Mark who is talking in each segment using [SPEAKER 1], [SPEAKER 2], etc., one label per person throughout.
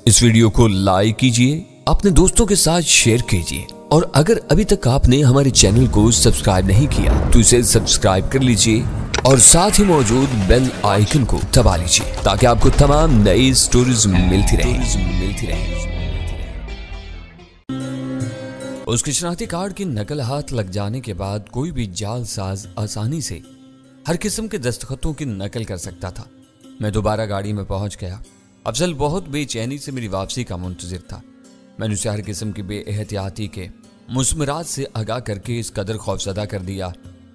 [SPEAKER 1] इस वीडियो को लाइक कीजिए, अपने दोस्तों के साथ शेयर कीजिए और अगर अभी तक आपने हमारे चैनल को सब्सक्राइब नहीं किया तो इसे सब्सक्राइब कर लीजिए और साथ ही मौजूद बेल आइकन को दबा लीजिए ताकि आपको तमाम नई स्टोरीज मिलती रहे। उसके शनाख्ती कार्ड की नकल हाथ लग जाने के बाद कोई भी जालसाज आसानी से हर किस्म के दस्तखतों की नकल कर सकता था। मैं दोबारा गाड़ी में पहुंच गया। अफजल बहुत बेचैनी से मेरी वापसी का मुंतजिर था। मैंने उसे हर किस्म की बेएहतियाती के मुस्मरात से आगाह करके इस कदर खौफजदा कर दिया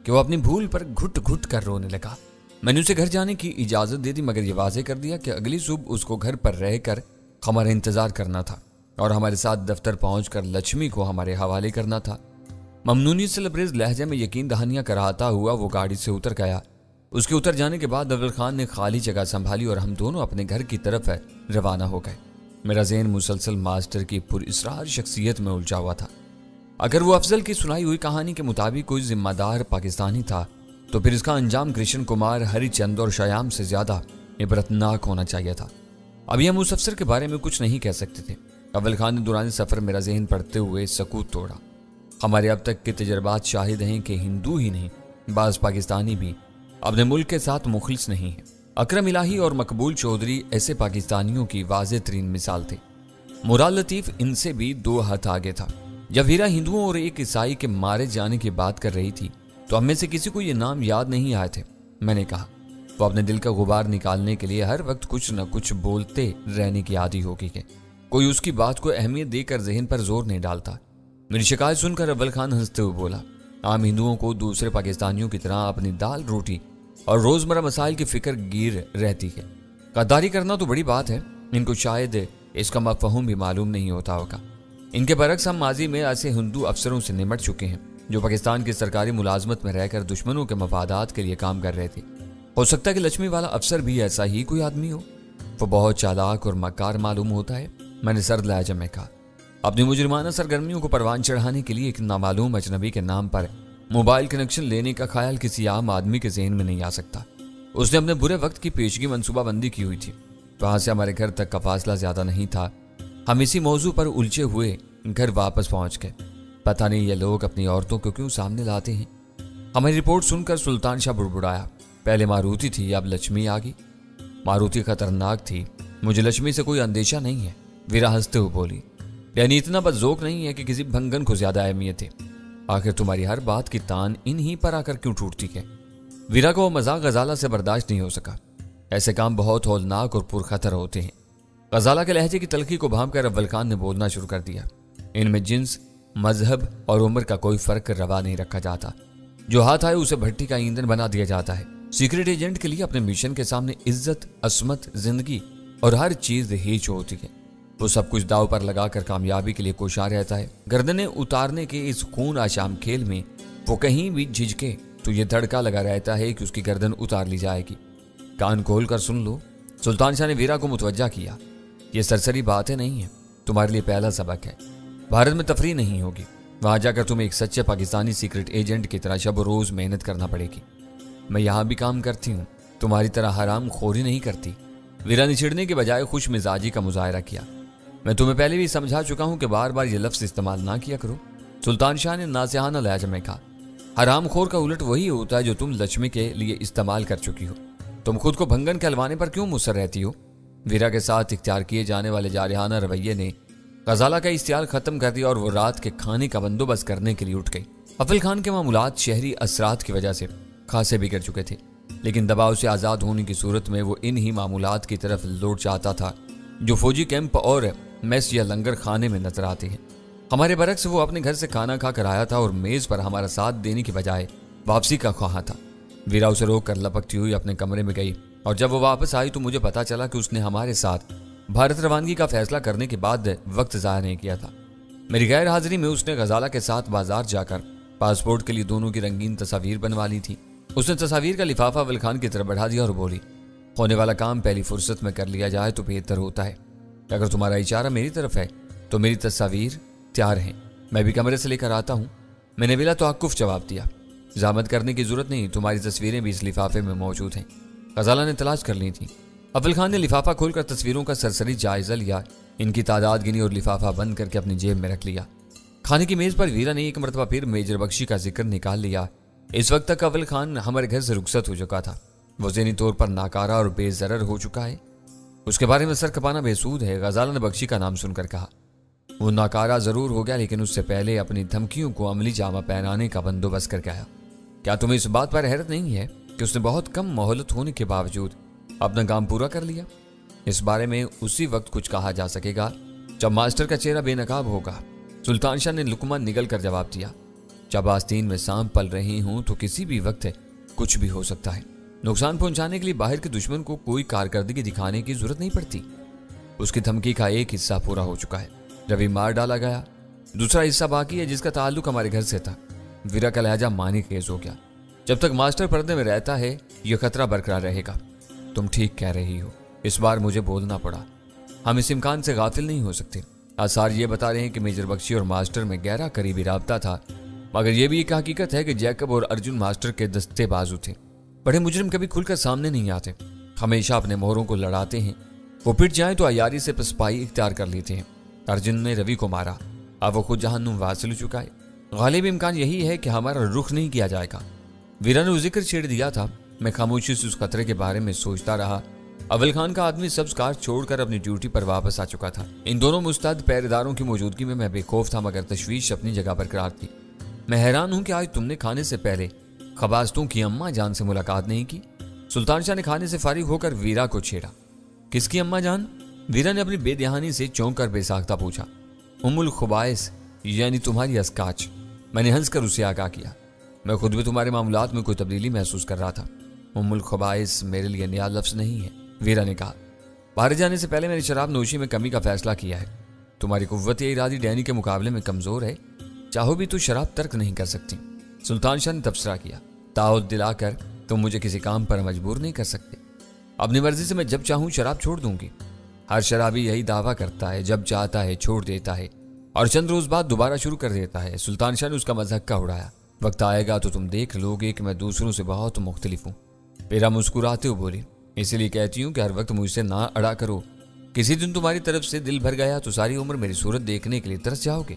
[SPEAKER 1] कि वो अपनी भूल पर घुट घुट कर रोने लगा। मैंने उसे घर जाने की इजाज़त दे दी, मगर ये वाजे कर दिया कि अगली सुबह उसको घर पर रहकर हमारा इंतज़ार करना था और हमारे साथ दफ्तर पहुंचकर लक्ष्मी को हमारे हवाले करना था। ममनूनियत से लबरेज लहजे में यकीन दहानियां कराता हुआ वो गाड़ी से उतर गया। उसके उतर जाने के बाद अव्वल खान ने खाली जगह संभाली और हम दोनों अपने घर की तरफ रवाना हो गए। मेरा ज़हन मुसलसल मास्टर की पुरइसरार शख्सियत में उलझा हुआ था। अगर वो अफजल की सुनाई हुई कहानी के मुताबिक कोई जिम्मेदार पाकिस्तानी था तो फिर इसका अंजाम कृष्ण कुमार, हरिचंद और श्याम से ज्यादा इबरतनाक होना चाहिए था। अभी हम उस अफसर के बारे में कुछ नहीं कह सकते थे। अव्वल खान ने दौरान सफर मेरा ज़हन पढ़ते हुए सकूत तोड़ा। हमारे अब तक के तजर्बात शाहिद हैं कि हिंदू ही नहीं, बाज़ पाकिस्तानी भी अपने मुल्क के साथ मुखलिस नहीं है। अकरम इलाही और मकबूल चौधरी ऐसे पाकिस्तानियों की वाज़ेह तरीन मिसाल थे। मुराद लतीफ़ इनसे भी दो हाथ आगे था। जब वीरा हिंदुओं और एक ईसाई के मारे जाने की बात कर रही थी तो हम में से किसी को ये नाम याद नहीं आए थे। मैंने कहा वो अपने दिल का गुबार निकालने के लिए हर वक्त कुछ न कुछ बोलते रहने की आदी होगी कि कोई उसकी बात को अहमियत देकर जहन पर जोर नहीं डालता। मेरी शिकायत सुनकर अव्वल खान हंसते हुए बोला, आम हिंदुओं को दूसरे पाकिस्तानियों की तरह अपनी दाल रोटी और रोजमर्रा मसाइल की फिक्र गिर रहती है। गद्दारी करना तो बड़ी बात है, इनको शायद इसका मफ़हूम भी मालूम नहीं होता होगा। इनके बरक्स हम माजी में ऐसे हिंदू अफसरों से निमट चुके हैं जो पाकिस्तान की सरकारी मुलाजमत में रहकर दुश्मनों के मफादात के लिए काम कर रहे थे। हो सकता है कि लक्ष्मी वाला अफसर भी ऐसा ही कोई आदमी हो। वो बहुत चालाक और मक्कार मालूम होता है। मैंने सर्द लहजे में कहा, अपनी मुजरिमाना सरगर्मियों को परवान चढ़ाने के लिए एक नामालूम अजनबी के नाम पर मोबाइल कनेक्शन लेने का ख्याल किसी आम आदमी के जहन में नहीं आ सकता। उसने अपने बुरे वक्त की पेशगी मनसूबाबंदी की हुई थी। वहां से हमारे घर तक का फासला ज्यादा नहीं था। हम इसी मौजू पर उलझे हुए घर वापस पहुंच गए। पता नहीं ये लोग अपनी औरतों को क्यों सामने लाते हैं। हमारी रिपोर्ट सुनकर सुल्तान शाह बुड़बुड़ाया, पहले मारुति थी अब लक्ष्मी आ गई। मारुति खतरनाक थी, मुझे लक्ष्मी से कोई अंदेशा नहीं है। वीरा हंसते हुए बोली, यानी इतना बदजोक नहीं है कि किसी भंगन को ज्यादा अहमियत है। आखिर तुम्हारी हर बात की तान इन्हीं पर आकर क्यों टूटती है। वीरा को मजाक गजाला से बर्दाश्त नहीं हो सका। ऐसे काम बहुत हौलनाक और पुरखतर होते हैं। गजाला के लहजे की तलखी को भांपकर अव्वल खान ने बोलना शुरू कर दिया, इनमें जिन्स, मजहब और उम्र का कोई फर्क रवा नहीं रखा जाता। जो हाथ आए उसे भट्टी का ईंधन बना दिया जाता है। सीक्रेट एजेंट के लिए अपने मिशन के सामने इज्जत, असमत, जिंदगी और हर चीज हीच होती है। वो सब कुछ दाव पर लगाकर कामयाबी के लिए कोशा रहता है। गर्दनें उतारने के इस खून आशाम खेल में वो कहीं भी झिझके तो ये धड़का लगा रहता है कि उसकी गर्दन उतार ली जाएगी। कान खोल कर सुन लो, सुल्तान शाह ने वीरा को मुतवज्जा किया, ये सरसरी बातें नहीं है। तुम्हारे लिए पहला सबक है, भारत में तफरीह नहीं होगी। वहां जाकर तुम्हें एक सच्चे पाकिस्तानी सीक्रेट एजेंट की तरह शब रोज मेहनत करना पड़ेगी। मैं यहाँ भी काम करती हूँ, तुम्हारी तरह हराम खोरी नहीं करती। वीरा ने चिढ़ने के बजाय खुश मिजाजी का मुजाहरा किया। मैं तुम्हें पहले भी समझा चुका हूं कि बार बार ये लफ्ज इस्तेमाल ना किया करो। सुल्तान शाह ने नासिहाना लहजे में कहा, हराम खोर का उलट वही होता है जो तुम लक्ष्मी के लिए इस्तेमाल कर चुकी हो। तुम खुद को भंगन कहलवाने पर क्यों मुसर रहती हो। वीरा के साथ इख्तियार किए जाने वाले जारहाना रवैये ने गजाला का इश्तियाल खत्म कर दिया और वो रात के खाने का बंदोबस्त करने के लिए उठ गई। अव्वल खान के मामूलात शहरी असरात की वजह से खासे बिगड़ चुके थे, लेकिन दबाव से आज़ाद होने की सूरत में वो इन ही मामूलात की तरफ लौट जाता था जो फौजी कैंप और मेस या लंगर खाने में नजर आते हैं। हमारे बरक्स वो अपने घर से खाना खा कर आया था और मेज पर हमारा साथ देने की बजाय वापसी का ख्वाहा था। वीरा उसे रोक कर लपकती हुई अपने कमरे में गई और जब वो वापस आई तो मुझे पता चला कि उसने हमारे साथ भारत रवानगी का फैसला करने के बाद वक्त ज़ाया नहीं किया था। मेरी गैर हाजिरी में उसने गजाला के साथ बाजार जाकर पासपोर्ट के लिए दोनों की रंगीन तस्वीर बनवा ली थी। उसने तस्वीर का लिफाफा अव्वल खान की तरफ बढ़ा दिया और बोली, होने वाला काम पहली फुर्सत में कर लिया जाए तो बेहतर होता है। अगर तुम्हारा इशारा मेरी तरफ है तो मेरी तस्वीर तैयार हैं, मैं भी कमरे से लेकर आता हूँ। मैंने बिला तवक्कुफ जवाब दिया, ज़हमत करने की जरूरत नहीं, तुम्हारी तस्वीरें भी इस लिफाफे में मौजूद हैं। गजाला ने तलाश कर ली थी। अव्वल खान ने लिफाफा खोलकर तस्वीरों का सरसरी जायजा लिया ان کی تعداد گنی اور لفافہ بند کر کے اپنی جیب میں رکھ لیا۔ کھانے کی میز پر ویرا نے ایک مرتبہ پھر میجر بخشی کا ذکر نکال لیا۔ اس وقت تک اول خان ہمارے گھر سے رخصت ہو چکا تھا۔ وہ ذہنی طور پر ناکارہ اور بے ضرر ہو چکا ہے، اس کے بارے میں سر کھپانا بے سود ہے، غزالہ نے بخشی کا نام سن کر کہا۔ وہ ناکارہ ضرور ہو گیا، لیکن اس سے پہلے اپنی دھمکیوں کو عملی جامہ پہنانے کا بندوبست کر کے آیا۔ کیا تمہیں اس بات پر حیرت نہیں ہے کہ اس نے بہت کم مہلت ہونے کے باوجود اپنا کام پورا کر لیا؟ اس بارے میں اسی وقت کچھ کہا جا سکے گا جب ماسٹر کا چہرہ بے نقاب ہوگا، سلطان شاہ نے لقمہ نگل کر جواب دیا۔ جب آستین میں سانپ پل رہی ہوں تو کسی بھی وقت کچھ بھی ہو سکتا ہے۔ نقصان پہنچانے کے لیے باہر کے دشمن کو کوئی کارکردگی دکھانے کی ضرورت نہیں پڑتی۔ اس کی دھمکی کا ایک حصہ پورا ہو چکا ہے، روی مار ڈالا گیا، دوسرا حصہ باقی ہے جس کا تعلق ہمارے گھر سے تھا۔ ویرا کا لہجہ معنی خیز ہو گیا۔ جب تک ماسٹر پردے میں رہتا ہے یہ خطرہ برقرار رہے گا۔ تم ٹھیک کہہ رہی ہو، اس بار مجھے بولنا پڑا۔ ہم اس امکان سے غافل نہیں ہو سکتے۔ آثار یہ بتا رہے ہیں کہ میجر بخشی اور ماسٹر میں گہرا قریبی رابطہ تھا، مگر یہ بھی ایک حقیقت ہے کہ جیکب اور ارجن ماسٹر کے دستے بازو تھے۔ بڑے مجرم کبھی کھل کر سامنے نہیں آتے، ہمیشہ اپنے مہروں کو لڑاتے ہیں۔ وہ پٹ جائیں تو عیاری سے پسپائی اختیار کر لیتے ہیں۔ ارجن نے روی کو مارا، اب وہ خود جہنم واصل ہو چکا ہے۔ غالب امکان یہی ہے کہ ہمارا رخ نہیں کیا جائے گا۔ ویرا نے وہ ذکر چھیڑ دیا تھا۔ میں خاموشی سے اس خطرے کے بارے میں سوچتا رہا۔ اول خان کا آدمی سبز کار چھوڑ کر اپنی ڈیوٹی پر واپس آ چکا تھا۔ ان دونوں مستعد پہرےداروں کی موجودگی میں بے خوف تھا، مگر تشویش اپنی جگہ پر قرار تھی۔ میں حیران ہوں کہ آج تم نے کھانے سے پہلے خباستوں کی اماں جان سے ملاقات نہیں کی۔ سلطان شاہ نے کھانے سے فارغ ہو کر ویرا کو چھیڑا۔ کس کی اماں جان؟ ویرا نے اپنی بے دہانی سے چونک کر بے ساختہ پوچھا۔ ام الخبائث، یعنی تمہاری اسکاچ۔ میں نے ہنس کر اسے آگاہ کیا۔ میں خود بھی تمہارے معاملات میں کوئی تبدیلی محسوس کر رہا تھا۔ ام الخبائث میرے لیے نیا لفظ نہیں ہے، ویرا نے کہا۔ باہر جانے سے پہلے میں نے شراب نوشی میں کمی کا فیصلہ کیا ہے۔ تمہاری قوت ارادی ڈینی کے مقابلے میں کمزور ہے، چاہو بھی تو شراب ترک نہیں کر سکتی۔ سلطان شاہ نے تبصرہ کیا۔ تعہد دلا کر تم مجھے کسی کام پر مجبور نہیں کر سکتے۔ اپنی مرضی سے میں جب چاہوں شراب چھوڑ دوں گی۔ ہر شرابی یہی دعویٰ کرتا ہے، جب چاہتا ہے چھوڑ دیتا ہے اور چند روز بعد دوبارہ شروع کر دیتا ہے۔ سلطان شاہ نے اس کا مذاق اڑایا۔ وقت آئے گا تو تم دیکھ لو گے کہ میں دوسروں سے بہت مختلف ہوں۔ میرا مسکراتے ہوئے بولی، اسی لیے کہتی ہوں کہ ہر وقت مجھ سے نہ اڑا کرو۔ کسی دن تمہاری طرف سے دل بھر گیا تو ساری عمر میری صورت دیکھنے کے لیے ترس جاؤ گے۔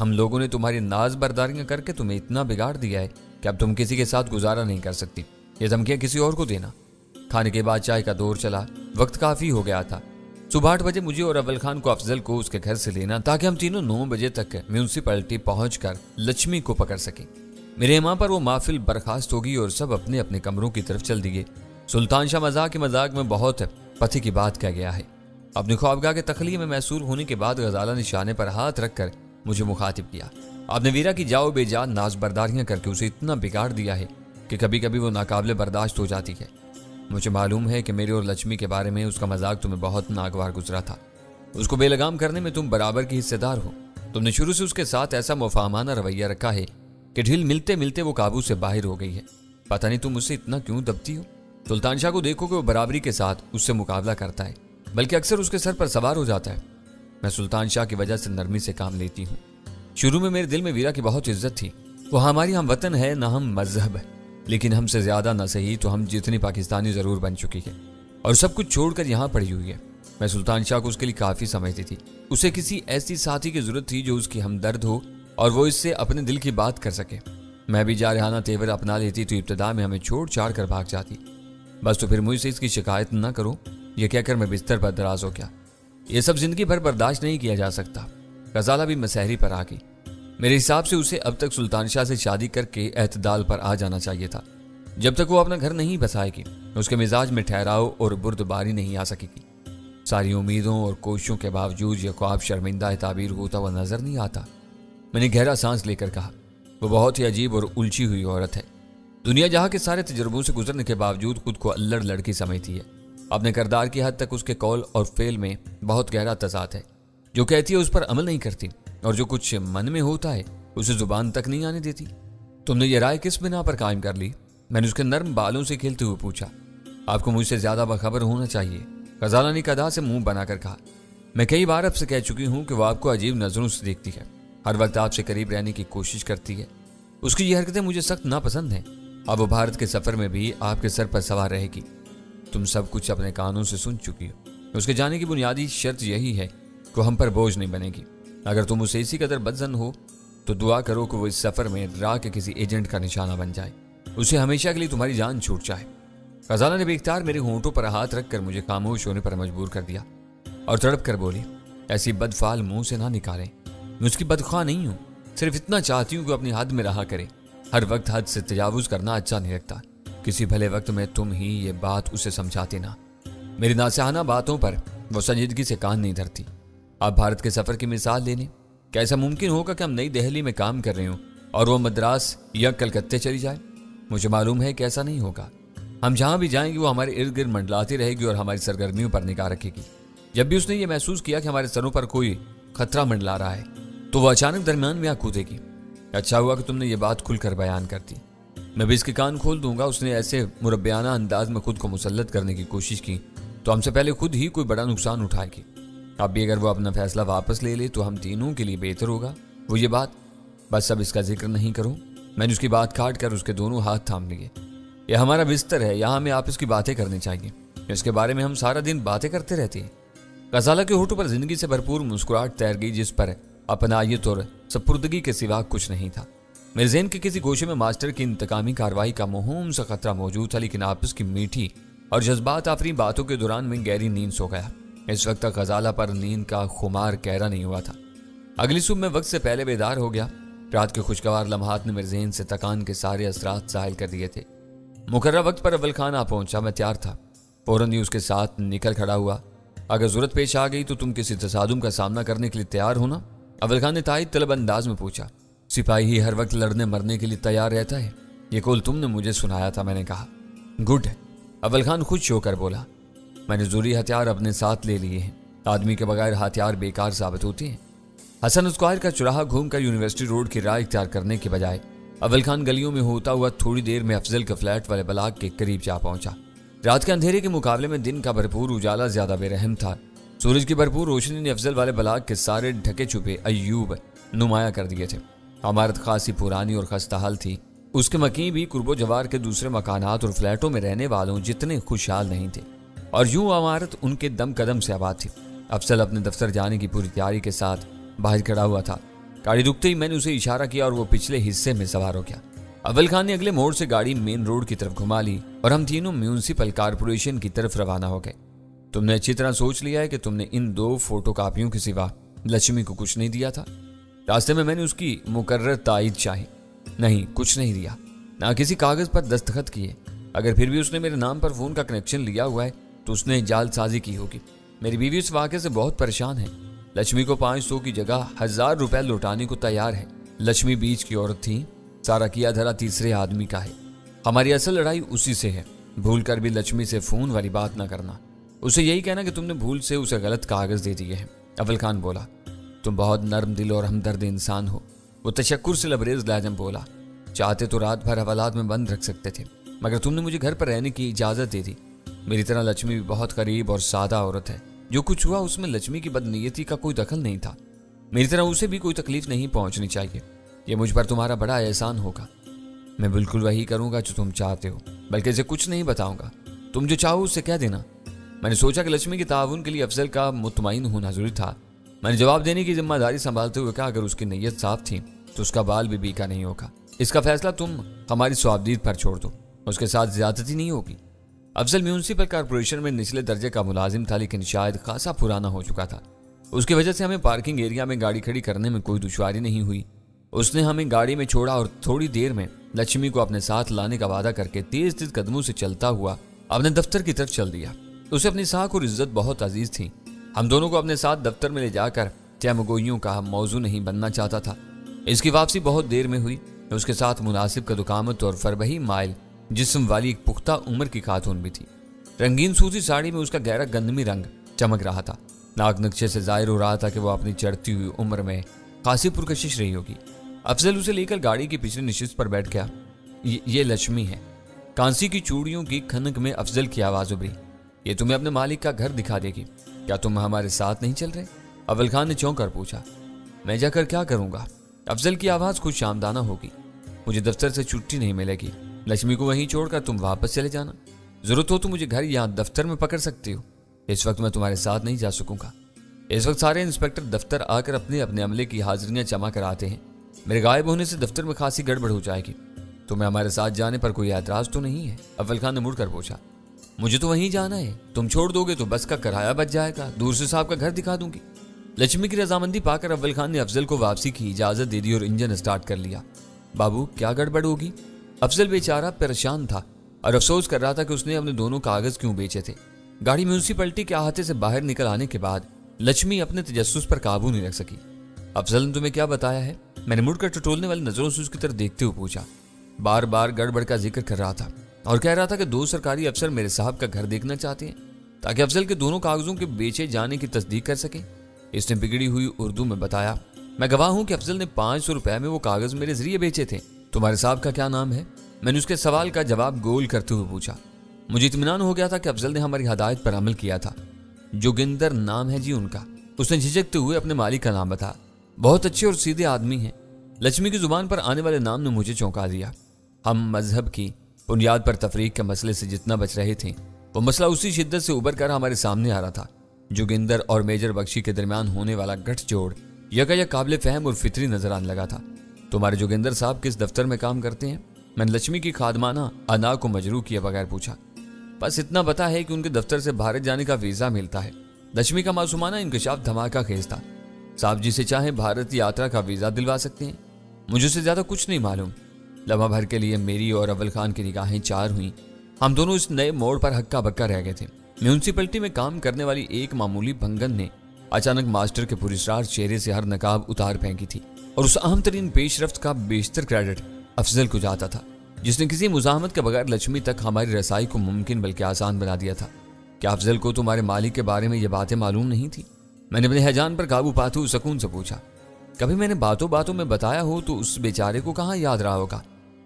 [SPEAKER 1] ہم لوگوں نے تمہاری ناز برداریاں کر کے تمہیں اتنا بگاڑ دیا ہے کہ اب تم کسی کے ساتھ گزارا نہیں کر سکتی۔ یہ دھمکیاں کسی اور کو دینا۔ کھانے کے بعد چائے کا دور چلا، وقت کافی ہو گیا تھا۔ صبح 8 بجے مجھے اور اول خان کو افضل کو اس کے گھر سے لینا تاکہ ہم تینوں 9 بجے تک میونسپلٹی پہنچ کر لچمی کو پکڑ سکیں۔ میرے ماں پر وہ محفل برخاست ہوگی اور سب اپنے اپنے کمروں کی طرف چل دیے۔ سلطان شاہ مذاق میں بہت پتھے کی بات کہہ گیا ہے۔ اپنی خوابگاہ کے تخلیہ میں محصور ہونے کے بعد غزالہ نے شانے پر ہاتھ رکھ کر مجھے مخاطب کیا۔ آپ نے ویرا کی جاؤ بے جان ناز برداریاں کر کے اسے اتنا بگاڑ دیا ہے کہ کبھی کبھی وہ ناقابل برداشت ہو جاتی ہے۔ مجھے معلوم ہے کہ میرے اور لچمی کے بارے میں اس کا مذاق تمہیں بہت ناگوار گزرا تھا۔ اس کو بے لگام کرنے میں تم برابر کی حصے دار ہو۔ تم نے شروع سے اس کے ساتھ ایسا مفاہمانہ رویہ رکھا ہے کہ ڈھیل ملتے ملتے وہ قابو سے باہر ہو گئی ہے۔ پتہ نہیں تم اسے اتنا کیوں دبتی ہو۔ سلطان شاہ کو دیکھو کہ وہ برابری کے ساتھ اس سے مقابلہ کرتا ہے، بلکہ اکثر اس کے سر پر سوار ہو جاتا ہے۔ میں سلطان شاہ کی وجہ سے نرمی سے کام لیتی ہوں۔ شروع میں میرے دل میں ویرا کی بہت عزت تھی۔ وہ ہماری ہم وطن ہے، نہ ہم مذہب، لیکن ہم سے زیادہ نہ صحیح تو ہم جتنی پاکستانی ضرور بن چکی ہے اور سب کچھ چھوڑ کر یہاں پڑی ہوئی ہے۔ میں سلطان شاہ کو اس کے لیے کافی سمجھتی تھی۔ اسے کسی ایسی ساتھی کی ضرورت تھی جو اس کی ہمدرد ہو اور وہ اس سے اپنے دل کی بات کر سکے۔ میں بھی جارحانہ تیور اپنا لیتی تو ابتدا میں ہمیں چھوڑ چھاڑ کر بھاگ جاتی۔ بس تو پھر مجھ سے اس کی شکایت نہ کرو، یہ کہہ کر میں بستر پر دراز ہو گیا۔ یہ سب زندگی بھر برداشت نہیں کیا جا سکتا۔ غزالہ بھی مسحری پر آ گئی۔ میرے حساب سے اسے اب تک سلطان شاہ سے شادی کر کے اعتدال پر آ جانا چاہیے تھا۔ جب تک وہ اپنا گھر نہیں بسائے گی اس کے مزاج میں ٹھہراؤ اور بردباری نہیں آ سکے گی۔ ساری امیدوں اور کوششوں کے باوجود یہ خواب شرمندہ تعبیر ہوتا ہوا نظر نہیں آتا۔ میں نے گہرا سانس لے کر کہا، وہ بہت ہی عجیب اور الجھی ہوئی عورت ہے۔ دنیا جہاں کے سارے تجربوں سے گزرنے کے باوجود خود کو اللڑ لڑکی سمجھتی ہے۔ اپنے کردار کی حد تک اس کے قول اور فعل میں بہت گہرا تضاد ہے۔ جو کہتی ہے اس پر عمل نہیں کرتی اور جو کچھ من میں ہوتا ہے اسے زبان تک نہیں آنے دیتی۔ تم نے یہ رائے کس بنا پر قائم کر لی؟ میں نے اس کے نرم بالوں سے کھیلتے ہوئے پوچھا۔ آپ کو مجھ سے زیادہ باخبر ہونا چاہیے، غزالہ نے ادا سے منہ بنا کر کہا۔ میں کئی بار اب سے کہہ چکی ہوں کہ وہ آپ کو عجیب نظروں سے دیکھتی ہے، ہر وقت آپ سے قریب رہنے کی کوشش کرتی ہے۔ اس کی یہ حرکتیں مجھے سخت ناپسند ہیں۔ اب وہ بھارت کے سفر میں بھی آپ کے سر پر سوار رہے گی۔ تم سب کچھ اپنے کانوں سے سن چکی ہو۔ اس کے جانے کی بنیادی شرط یہی ہے को हम पर बोझ नहीं बनेगी। अगर तुम उसे इसी कदर बदजन हो तो दुआ करो कि वो इस सफर में रा के किसी एजेंट का निशाना बन जाए, उसे हमेशा के लिए तुम्हारी जान छूट जाए। खजाना ने बेख्तियार मेरे होंठों पर हाथ रखकर मुझे खामोश होने पर मजबूर कर दिया और तड़प कर बोली, ऐसी बदफाल मुंह से ना निकालें। मैं उसकी बदख्वाह नहीं हूँ, सिर्फ इतना चाहती हूँ कि अपनी हद में रहा करे। हर वक्त हद से तजावुज करना अच्छा नहीं लगता। किसी भले वक्त में तुम ही ये बात उसे समझाते ना। मेरी नासहाना बातों पर वो संजीदगी से कान नहीं धरती। आप भारत के सफर की मिसाल लेने, क्या ऐसा मुमकिन होगा कि हम नई दिल्ली में काम कर रहे हों और वो मद्रास या कलकत्ते चली जाए? मुझे मालूम है कि ऐसा नहीं होगा। हम जहां भी जाएंगे वो हमारे इर्द गिर्द मंडलाती रहेगी और हमारी सरगर्मियों पर निगाह रखेगी। जब भी उसने ये महसूस किया कि हमारे सरों पर कोई खतरा मंडला रहा है तो वो अचानक दरमियान में आ कूदेगी। अच्छा हुआ कि तुमने ये बात खुलकर बयान कर दी, मैं भी इसके कान खोल दूंगा। उसने ऐसे मुरब्बियाना अंदाज में खुद को मुसल्लत करने की कोशिश की तो हमसे पहले खुद ही कोई बड़ा नुकसान उठाएगी। अब भी अगर वो अपना फैसला वापस ले ले तो हम तीनों के लिए बेहतर होगा। वो ये बात, बस अब इसका जिक्र नहीं करो। मैंने उसकी बात काट कर उसके दोनों हाथ थाम लिए। यह हमारा बिस्तर है, यहाँ हमें आपस की बातें करनी चाहिए। इसके बारे में हम सारा दिन बातें करते रहते हैं। गजाला के होठों पर जिंदगी से भरपूर मुस्कुराहट तैर गई, जिस पर अपनायत और सपुर्दगी के सिवा कुछ नहीं था। मेरे ज़हन के किसी गोशे में मास्टर की इंतकामी कार्रवाई का मामूम सा खतरा मौजूद था, लेकिन आपस की मीठी और जज्बात आफरी बातों के दौरान में गहरी नींद सो गया। इस वक्त तक गजाला पर नींद का खुमार गहरा नहीं हुआ था। अगली सुबह मैं वक्त से पहले बेदार हो गया। रात के खुशगवार लम्हात ने मेरे ज़हन से तकान के सारे असरात ज़ाहिल कर दिए थे। मुकर्रर वक्त पर अव्वल खान आ पहुंचा। मैं तैयार था, फौरन ही उसके साथ निकल खड़ा हुआ। अगर जरूरत पेश आ गई तो तुम किसी तसादुम का सामना करने के लिए तैयार हो ना? अव्वल खान ने तायद तलब अंदाज में पूछा। सिपाही ही हर वक्त लड़ने मरने के लिए तैयार रहता है, ये कौल तुमने मुझे सुनाया था। मैंने कहा गुड है। अव्वल खान खुश होकर बोला, मैंने जरूरी हथियार अपने साथ ले लिए हैं। आदमी के बगैर हथियार बेकार साबित होते हैं। हसन स्क्वायर का चौराहा घूमकर यूनिवर्सिटी रोड की राह इख्तियार करने के बजाय अव्वल खान गलियों में होता हुआ थोड़ी देर में अफजल के फ्लैट वाले ब्लॉक के करीब जा पहुंचा। रात के अंधेरे के मुकाबले में दिन का भरपूर उजाला ज्यादा बेरहम था। सूरज की भरपूर रोशनी ने अफजल वाले ब्लॉक के सारे ढके छुपे अय्यूब नुमाया कर दिए थे। इमारत खासी पुरानी और खस्ताहाल थी। उसके मकीन भी कुर्बो जवार के दूसरे मकानात और फ्लैटों में रहने वालों जितने खुशहाल नहीं थे, और यूं इमारत उनके दम कदम से आबाद थी। अफजल अपने दफ्तर जाने की पूरी तैयारी के साथ बाहर खड़ा हुआ था। गाड़ी रुकते ही मैंने उसे इशारा किया और वो पिछले हिस्से में सवार हो गया। अव्वल खान ने अगले मोड़ से गाड़ी मेन रोड की तरफ घुमा ली और हम तीनों म्यूनिसिपल कारपोरेशन की तरफ रवाना हो गए। तुमने अच्छी तरह सोच लिया है कि तुमने इन 2 फोटोकॉपियों के सिवा लक्ष्मी को कुछ नहीं दिया था? रास्ते में मैंने उसकी मुकर्रर तायद चाही। नहीं, कुछ नहीं दिया, ना किसी कागज पर दस्तखत किए। अगर फिर भी उसने मेरे नाम पर फोन का कनेक्शन लिया हुआ है तो उसने जालसाजी की होगी। मेरी बीवी इस वाक़े से बहुत परेशान है। लक्ष्मी को 500 की जगह 1000 रुपए लौटाने को तैयार है। लक्ष्मी बीच की औरत थी, सारा किया धरा तीसरे आदमी का है। हमारी असल लड़ाई उसी से है। भूल कर भी लक्ष्मी से फोन वाली बात ना करना। उसे यही कहना कि तुमने भूल से उसे गलत कागज दे दिए हैं। अव्वल खान बोला, तुम बहुत नर्म दिल और हमदर्द इंसान हो। वो तशक्कुर से लबरेज लहजम बोला, चाहते तो रात भर हवालात में बंद रख सकते थे, मगर तुमने मुझे घर पर रहने की इजाजत दे दी। मेरी तरह लक्ष्मी भी बहुत करीब और सादा औरत है। जो कुछ हुआ उसमें लक्ष्मी की बदनीयती का कोई दखल नहीं था। मेरी तरह उसे भी कोई तकलीफ नहीं पहुंचनी चाहिए। ये मुझ पर तुम्हारा बड़ा एहसान होगा। मैं बिल्कुल वही करूंगा जो तुम चाहते हो, बल्कि इसे कुछ नहीं बताऊंगा। तुम जो चाहो उससे कह देना। मैंने सोचा कि लक्ष्मी के ताउन के लिए अफजल का मुतमईन होना जरूरी था। मैंने जवाब देने की जिम्मेदारी संभालते हुए कहा, अगर उसकी नीयत साफ थी तो उसका बाल भी बीका नहीं होगा। इसका फैसला तुम हमारी स्वाबदीद पर छोड़ दो, उसके साथ ज्यादती नहीं होगी। अफजल म्यूनिसिपल कॉर्पोरेशन में निचले दर्जे का मुलाजिम था, लेकिन शायद खासा पुराना हो चुका था। उसकी वजह से हमें पार्किंग एरिया में गाड़ी खड़ी करने में कोई दुश्वारी नहीं हुई। उसने हमें गाड़ी में छोड़ा और थोड़ी देर में लक्ष्मी को अपने साथ लाने का वादा करके तेज तेज कदमों से चलता हुआ अपने दफ्तर की तरफ चल दिया। उसे अपनी साख और इज्जत बहुत अजीज थी। हम दोनों को अपने साथ दफ्तर में ले जाकर चैमगोइयों का मौजू नहीं बनना चाहता था। इसकी वापसी बहुत देर में हुई। उसके साथ मुनासिब कदुकामत और फरबही माइल जिस्म वाली एक पुख्ता उम्र की खातून भी थी। रंगीन सूती साड़ी में उसका गहरा गंदमी रंग चमक रहा था। नाक नक्शे से जाहिर हो रहा था कि वो अपनी चढ़ती हुई उम्र में खासी पुरकशिश रही होगी। अफजल उसे लेकर गाड़ी की पिछली नशिस्त पर बैठ गया। ये लक्ष्मी है। कांसी की चूड़ियों की खनक में अफजल की आवाज उभरी, ये तुम्हें अपने मालिक का घर दिखा देगी। क्या तुम हमारे साथ नहीं चल रहे? अव्वल खान ने चौंक कर पूछा। मैं जाकर क्या करूंगा? अफजल की आवाज कुछ शामदाना होगी। मुझे दफ्तर से छुट्टी नहीं मिलेगी। लक्ष्मी को वहीं छोड़कर तुम वापस चले जाना। जरूरत हो तो मुझे घर या दफ्तर में पकड़ सकती हो। इस वक्त मैं तुम्हारे साथ नहीं जा सकूंगा। इस वक्त सारे इंस्पेक्टर दफ्तर आकर अपने अपने अमले की हाजिरियां जमा कराते हैं। मेरे गायब होने से दफ्तर में खासी गड़बड़ हो जाएगी। तुम्हें हमारे साथ जाने पर कोई ऐतराज तो नहीं है? अव्वल खान ने मुड़कर पूछा। मुझे तो वहीं जाना है, तुम छोड़ दोगे तो बस का किराया बच जाएगा, दूर से साहब का घर दिखा दूंगी। लक्ष्मी की रजामंदी पाकर अव्वल खान ने अफजल को वापसी की इजाजत दे दी और इंजन स्टार्ट कर लिया। बाबू क्या गड़बड़ होगी? अफजल बेचारा परेशान था और अफसोस कर रहा था कि उसने अपने दोनों कागज क्यों बेचे थे। गाड़ी म्यूनिसिपैलिटी के अहाते से बाहर निकल आने के बाद लक्ष्मी अपने तजस्सुस पर काबू नहीं रख सकी। अफजल ने तुम्हें क्या बताया है? मैंने मुड़कर टटोलने वाली नजरों से उसकी तरफ देखते हुए पूछा। बार बार गड़बड़ का जिक्र कर रहा था और कह रहा था कि 2 सरकारी अफसर मेरे साहब का घर देखना चाहते हैं ताकि अफजल के दोनों कागजों के बेचे जाने की तस्दीक कर सके। इसने बिगड़ी हुई उर्दू में बताया, मैं गवाह हूं कि अफजल ने 500 रुपए में वो कागज मेरे जरिए बेचे थे। तुम्हारे साहब का क्या नाम है? मैंने उसके सवाल का जवाब गोल करते हुए पूछा। मुझे इत्मीनान हो गया था कि अफजल ने हमारी हदायत पर अमल किया था। जोगिंदर नाम है जी उनका। उसने झिझकते हुए अपने मालिक का नाम बताया। बहुत अच्छे और सीधे आदमी हैं। लक्ष्मी की जुबान पर आने वाले नाम ने मुझे चौंका दिया। हम मजहब की बुनियाद पर तफरीक के मसले से जितना बच रहे थे वो मसला उसी शिद्दत से उभर कर हमारे सामने आ रहा था। जोगिंदर और मेजर बख्शी के दरमियान होने वाला गठजोड़ यकायक काबिल फहम और फितरी नजर आने लगा था। तुम्हारे जोगिंदर साहब किस दफ्तर में काम करते हैं? मैंने लक्ष्मी की खादमाना अना को मजरू किए बगैर पूछा। बस इतना पता है कि उनके दफ्तर से भारत जाने का वीजा मिलता है। लक्ष्मी का मासूमाना इंकशाफ धमाका खेज था। साहब जी से चाहे भारत यात्रा का वीजा दिलवा सकते हैं। मुझे उससे ज्यादा कुछ नहीं मालूम। लम्हा भर के लिए मेरी और अव्वल खान की निगाहें चार हुई। हम दोनों इस नए मोड़ पर हक्का बक्का रह गए थे। म्यूनिसिपैलिटी में काम करने वाली एक मामूली भंगन ने अचानक मास्टर के पुरस्कार चेहरे से हर नकाब उतार फेंकी थी और उस अहम तरीन पेशरफ्त का बेशतर क्रेडिट अफजल को जाता था जिसने किसी मुजाहमत के बगैर लक्ष्मी तक हमारी रसाई को मुमकिन बल्कि आसान बना दिया था। क्या अफजल को तुम्हारे मालिक के बारे में ये बातें मालूम नहीं थी? मैंने अपने हैजान पर काबू पाते हुए सुकून से पूछा। कभी मैंने बातों बातों में बताया हो तो उस बेचारे को कहाँ याद रहा होगा।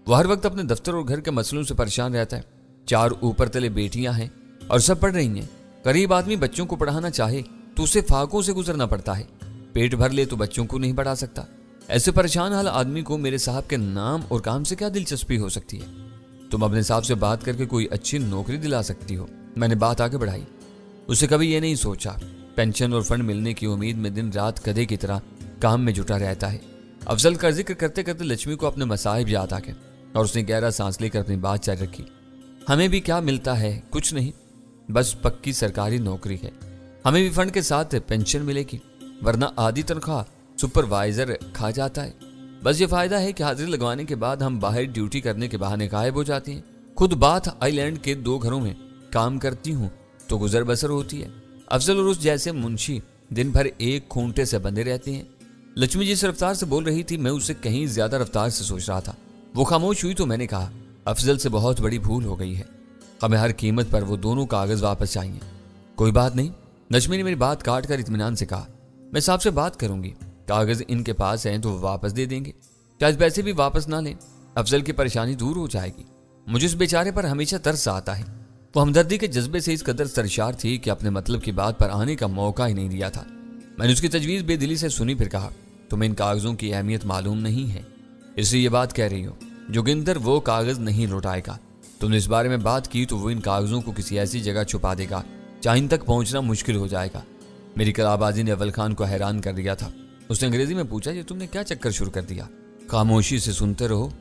[SPEAKER 1] वो हर वक्त अपने दफ्तर और घर के मसलों से परेशान रहता है। 4 ऊपर तले बेटियां हैं और सब पढ़ रही हैं। गरीब आदमी बच्चों को पढ़ाना चाहे तो उसे फाकों से गुजरना पड़ता है। पेट भर ले तो बच्चों को नहीं पढ़ा सकता। ऐसे परेशान हाल आदमी को मेरे साहब के नाम और काम से क्या दिलचस्पी हो सकती है? तुम अपने साहब से बात करके कोई अच्छी नौकरी दिला सकती हो। मैंने बात आगे बढ़ाई। उसे कभी ये नहीं सोचा। पेंशन और फंड मिलने की उम्मीद में दिन रात गधे की तरह काम में जुटा रहता है। अफजल का जिक्र करते करते लक्ष्मी को अपने मसाइब याद आ गए और उसने गहरा सांस लेकर अपनी बात जारी रखी। हमें भी क्या मिलता है? कुछ नहीं, बस पक्की सरकारी नौकरी है। हमें भी फंड के साथ पेंशन मिलेगी, वरना आधी तनख्वाह सुपरवाइजर खा जाता है। बस ये फायदा है कि हाजिरी लगवाने के बाद हम बाहर ड्यूटी करने के बहाने गायब हो जाते हैं। खुद बाथ आइलैंड के 2 घरों में काम करती हूँ तो गुजर बसर होती है। अफजल और उस जैसे मुंशी दिन भर एक खूंटे से बंधे रहते हैं। लक्ष्मी जिस रफ्तार से बोल रही थी मैं उसे कहीं ज्यादा रफ्तार से सोच रहा था। वो खामोश हुई तो मैंने कहा, अफजल से बहुत बड़ी भूल हो गई है। हमें हर कीमत पर वो दोनों कागज वापस चाहिए। कोई बात नहीं, लक्ष्मी ने मेरी बात काट कर इत्मीनान से कहा। मैं साहब से बात करूंगी, कागज इनके पास हैं तो वापस दे देंगे। चाहे पैसे भी वापस ना लें, अफजल की परेशानी दूर हो जाएगी। मुझे उस बेचारे पर हमेशा तरस आता है। वो हमदर्दी के जज्बे से इस कदर सरशार थी कि अपने मतलब की बात पर आने का मौका ही नहीं दिया था। मैंने उसकी तजवीज़ बेदिली से सुनी, फिर कहा, तुम्हें इन कागजों की अहमियत मालूम नहीं है, इसलिए ये बात कह रही हो। जोगिंदर वो कागज नहीं लौटाएगा। तुमने इस बारे में बात की तो वो इन कागजों को किसी ऐसी जगह छुपा देगा जहां इन तक पहुंचना मुश्किल हो जाएगा। मेरी कलाबाजी ने अव्वल खान को हैरान कर दिया था। उसने अंग्रेजी में पूछा, ये तुमने क्या चक्कर शुरू कर दिया? खामोशी से सुनते रहो,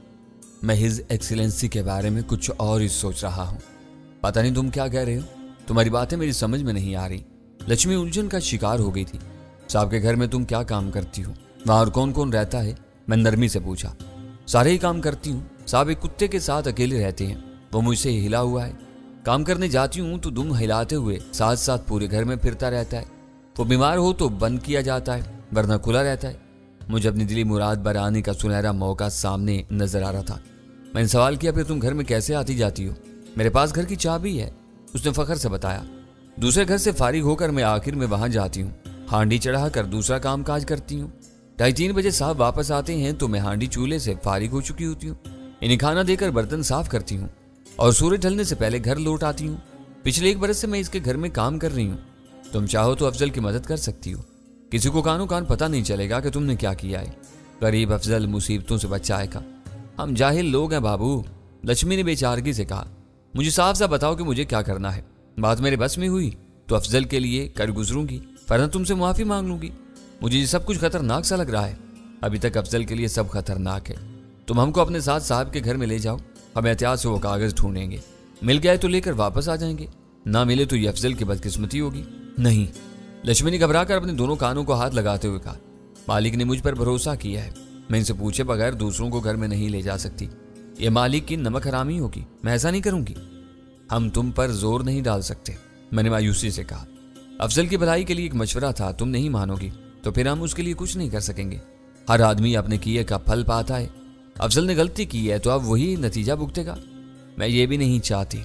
[SPEAKER 1] मैं हिज एक्सीलेंसी के बारे में कुछ और ही सोच रहा हूँ। पता नहीं तुम क्या कह रहे हो, तुम्हारी बातें मेरी समझ में नहीं आ रही। लक्ष्मी उलझन का शिकार हो गई थी। साहब के घर में तुम क्या काम करती हो? वहां और कौन कौन रहता है? मैं नरमी से पूछा। सारे ही काम करती हूँ। साहब एक कुत्ते के साथ अकेले रहते हैं, वो मुझसे हिला हुआ है। काम करने जाती हूँ तो दुम हिलाते हुए साथ साथ पूरे घर में फिरता रहता है। वो बीमार हो तो बंद किया जाता है, वरना खुला रहता है। मुझे अपनी दिली मुराद बराने का सुनहरा मौका सामने नजर आ रहा था। मैंने सवाल किया, फिर तुम घर में कैसे आती जाती हो? मेरे पास घर की चाबी है, उसने फखर से बताया। दूसरे घर से फारिग होकर मैं आखिर में वहां जाती हूँ, हांडी चढ़ा कर दूसरा काम काज करती हूँ। 2:30 बजे साहब वापस आते हैं तो मैं हांडी चूल्हे से फारिग हो चुकी होती हूँ। इन्हें खाना देकर बर्तन साफ करती हूँ और सूरज ढलने से पहले घर लौट आती हूँ। पिछले 1 बरस से मैं इसके घर में काम कर रही हूँ। तुम चाहो तो अफजल की मदद कर सकती हो। किसी को कानो कान पता नहीं चलेगा कि तुमने क्या किया है। गरीब अफजल मुसीबतों से बच जाएगा। हम जाहिल लोग हैं बाबू, लक्ष्मी ने बेचारगी से कहा। मुझे साफ सा बताओ कि मुझे क्या करना है। बात मेरे बस में हुई तो अफजल के लिए कर गुजरूंगी, वरना तुमसे माफी मांग लूंगी। मुझे ये सब कुछ खतरनाक सा लग रहा है। अभी तक अफजल के लिए सब खतरनाक है। तुम हमको अपने साथ साहब के घर में ले जाओ, हम एहतियात से वो कागज ढूंढेंगे, मिल गए तो लेकर वापस आ जाएंगे, ना मिले तो ये अफजल की बदकिस्मती होगी। नहीं, लक्ष्मी ने घबरा कर अपने दोनों कानों को हाथ लगाते हुए कहा, मालिक ने मुझ पर भरोसा किया है, मैं इनसे पूछे बगैर दूसरों को घर में नहीं ले जा सकती। ये मालिक की नमक हरामी होगी, मैं ऐसा नहीं करूंगी। हम तुम पर जोर नहीं डाल सकते, मैंने मायूसी से कहा। अफजल की भलाई के लिए एक मशवरा था, तुम नहीं मानोगी तो फिर हम उसके लिए कुछ नहीं कर सकेंगे। हर आदमी अपने किए का फल पाता है। अफजल ने गलती की है तो अब वही नतीजा भुगतेगा। मैं ये भी नहीं चाहती।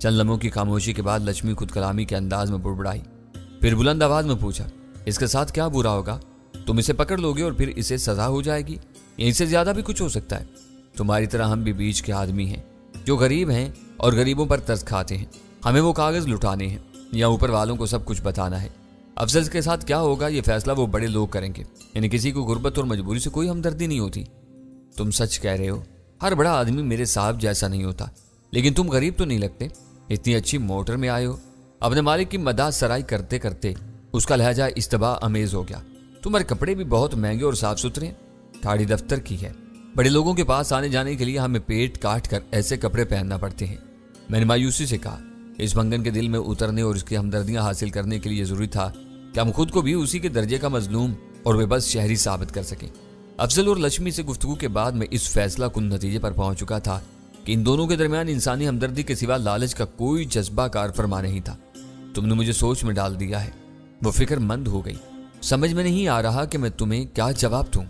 [SPEAKER 1] चंद लम्हों की खामोशी के बाद लक्ष्मी खुद कलामी के अंदाज में बुड़बुड़ाई, फिर बुलंद आवाज में पूछा, इसके साथ क्या बुरा होगा? तुम इसे पकड़ लोगे और फिर इसे सजा हो जाएगी, या इससे ज्यादा भी कुछ हो सकता है। तुम्हारी तरह हम भी बीच के आदमी हैं जो गरीब हैं और गरीबों पर तरस खाते हैं। हमें वो कागज लुटाने हैं या ऊपर वालों को सब कुछ बताना है। अफजल के साथ क्या होगा ये फैसला वो बड़े लोग करेंगे, यानी किसी को गुर्बत और मजबूरी से कोई हमदर्दी नहीं होती। तुम सच कह रहे हो, हर बड़ा आदमी मेरे साहब जैसा नहीं होता, लेकिन तुम गरीब तो नहीं लगते। इतनी अच्छी मोटर में आए हो। अपने मालिक की मदाद सराई करते करते उसका लहजा इस्तबा अमेज हो गया। तुम्हारे कपड़े भी बहुत महंगे और साफ सुथरे, गाड़ी दफ्तर की है। बड़े लोगों के पास आने जाने के लिए हमें पेट काट कर ऐसे कपड़े पहनना पड़ते हैं। मैंने मायूसी से कहा, इस भंगन के दिल में उतरने और उसकी हमदर्दियां हासिल करने के लिए जरूरी था कि हम खुद को भी उसी के दर्जे का मजलूम और बेबस शहरी साबित कर सकें। अफजल और लक्ष्मी से गुफ्तगू के बाद मैं इस फैसला कुन नतीजे पर पहुंच चुका था कि इन दोनों के दरमियान इंसानी हमदर्दी के सिवा लालच का कोई जज्बा कार फरमा नहीं था। तुमने मुझे सोच में डाल दिया है। वो फिक्रमंद हो गई। समझ में नहीं आ रहा कि मैं तुम्हें क्या जवाब दूं।